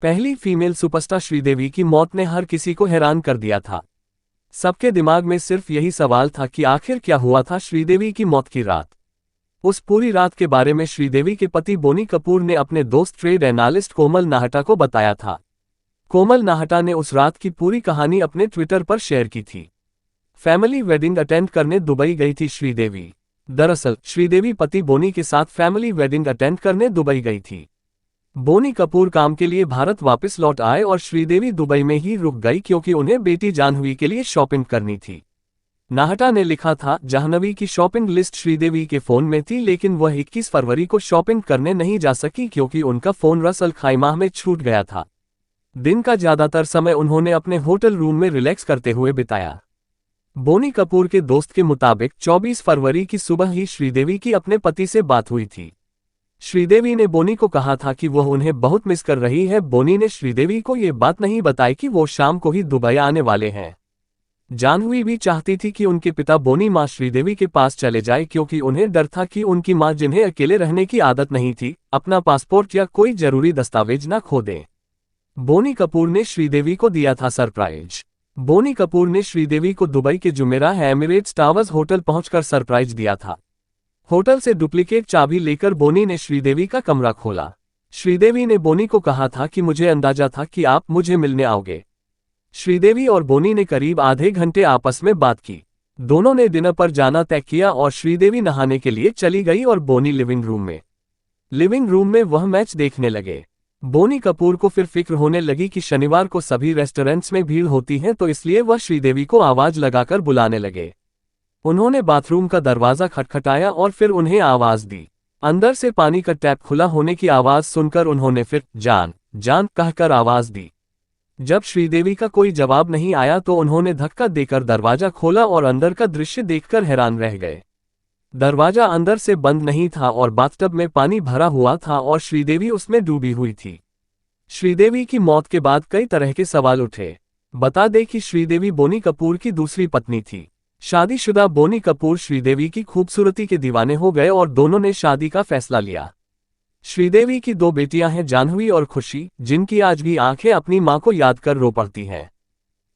पहली female superstar Sridevi की मौत ने हर किसी को हैरान कर दिया था। सबके दिमाग में सिर्फ यही सवाल था कि आखिर क्या हुआ था श्रीदेवी की मौत की रात। उस पूरी रात के बारे में श्रीदेवी के पति बोनी कपूर ने अपने दोस्त ट्रेड एनालिस्ट कोमल नाहटा को बताया था। कोमल नाहटा ने उस रात की पूरी कहानी अपने ट्विटर पर शेयर की थी। फैमिली वेडिंग अटेंड करने दुबई गई थी श्रीदेवी। दरअसल श्रीदेवी पति बोनी के साथ फैमिली वेडिंग अटेंड करने दुबई गई थी। बोनी कपूर काम के लिए भारत वापस लौट आए और श्रीदेवी दुबई में ही रुक गई क्योंकि उन्हें बेटी जाह्नवी के लिए शॉपिंग करनी थी। नाहटा ने लिखा था, जाह्नवी की शॉपिंग लिस्ट श्रीदेवी के फोन में थी, लेकिन वह 21 फरवरी को शॉपिंग करने नहीं जा सकी क्योंकि उनका फोन रसल खाइमा में छूट गया था। दिन का ज्यादातर समय उन्होंने अपने होटल रूम में रिलैक्स करते हुए बिताया। बोनी कपूर के दोस्त के मुताबिक 24 फरवरी की सुबह ही श्रीदेवी की अपने पति से बात हुई थी। श्रीदेवी ने बोनी को कहा था कि वह उन्हें बहुत मिस कर रही है। बोनी ने श्रीदेवी को ये बात नहीं बताई कि वो शाम को ही दुबई आने वाले हैं। जाह्नवी भी चाहती थी कि उनके पिता बोनी मां श्रीदेवी के पास चले जाए क्योंकि उन्हें डर था कि उनकी मां, जिन्हें अकेले रहने की आदत नहीं थी, अपना पासपोर्ट या कोई जरूरी दस्तावेज न खो दें। बोनी कपूर ने श्रीदेवी को दिया था सरप्राइज। बोनी कपूर ने श्रीदेवी को दुबई के जुमेराह एमिरेट्स टावर्स होटल पहुंचकर सरप्राइज दिया था। होटल से डुप्लीकेट चाबी लेकर बोनी ने श्रीदेवी का कमरा खोला। श्रीदेवी ने बोनी को कहा था कि मुझे अंदाजा था कि आप मुझे मिलने आओगे। श्रीदेवी और बोनी ने करीब आधे घंटे आपस में बात की। दोनों ने डिनर पर जाना तय किया और श्रीदेवी नहाने के लिए चली गई और बोनी लिविंग रूम में वह मैच देखने लगे। बोनी कपूर को फिर फिक्र होने लगी कि शनिवार को सभी रेस्टोरेंट्स में भीड़ होती है, तो इसलिए वह श्रीदेवी को आवाज लगाकर बुलाने लगे। उन्होंने बाथरूम का दरवाजा खटखटाया और फिर उन्हें आवाज दी। अंदर से पानी का टैप खुला होने की आवाज सुनकर उन्होंने फिर जान जान कहकर आवाज दी। जब श्रीदेवी का कोई जवाब नहीं आया तो उन्होंने धक्का देकर दरवाजा खोला और अंदर का दृश्य देखकर हैरान रह गए। दरवाजा अंदर से बंद नहीं था और बाथटब में पानी भरा हुआ था और श्रीदेवी उसमें डूबी हुई थी। श्रीदेवी की मौत के बाद कई तरह के सवाल उठे। बता दें कि श्रीदेवी बोनी कपूर की दूसरी पत्नी थी। शादीशुदा बोनी कपूर श्रीदेवी की खूबसूरती के दीवाने हो गए और दोनों ने शादी का फैसला लिया। श्रीदेवी की 2 बेटियां हैं, जाह्नवी और खुशी, जिनकी आज भी आंखें अपनी मां को याद कर रो पड़ती हैं।